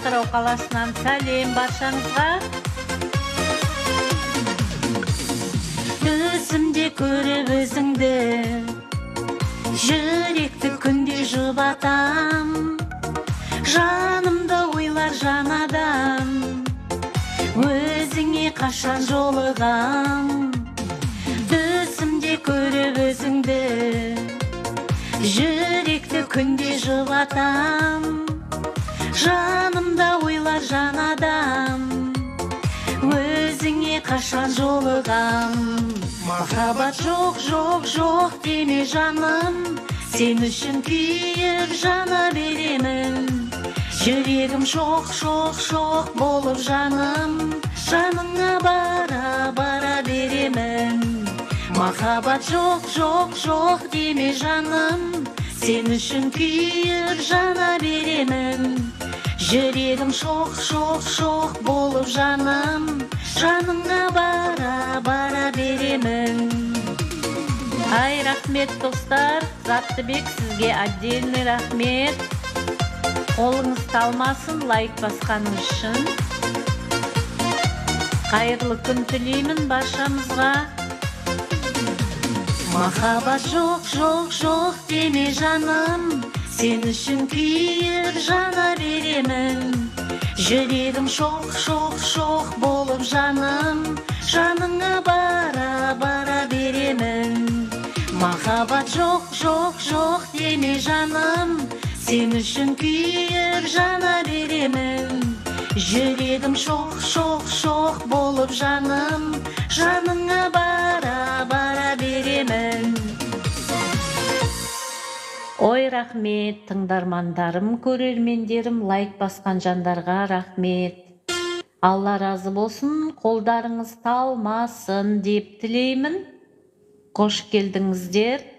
Атырау қаласынан сәлем баршаңызға. Түсімде көріп өзіңді, жүректі күнде жұбатам, жанымды ойлар жан адам, өзіңе қашан жолығам. Түсімде көріп өзіңді, жүректі күнде жұбатам, жанымда ойлар жан адам, өзіңе қашан жолығам. Махаббат жоқ, жоқ, жоқ деме жаным, сен үшін күйіп жана беремін. Жүрегім шоқ, шоқ, шоқ болып жаным, жаныңа бара, бара беремін. Махаббат жоқ, жоқ, жоқ деме жаным, сен үшін күйіп жана беремін. Жүрегім шоқ, шоқ, шоқ болып жаным, жаныңа бара, бара беремін. Ай, рахмет достар, Заттыбек сізге отдельный рахмет. Қолыңыз талмасын лайк басқаның үшін. Қайырлы күн тілеймін баршамызға. Махаббат жоқ, жоқ, жоқ деме жаным, сен үшін күйіп жана беремін. Жүрегім шоқ, шоқ, шоқ болып жаным, жаныңа бара, бара беремін. Махаббат жоқ, жоқ, жоқ деме жаным, сен үшін күйіп жана беремін. Жүрегім шоқ, шоқ, шоқ болып жаным, жаныңа бара, бара беремін. Ой, рахмет, тыңдармандарым, көрермендерім, лайк басқан жандарға рахмет. Алла разы болсын, қолдарыңыз талмасын деп тілеймін. Қош келдіңіздер.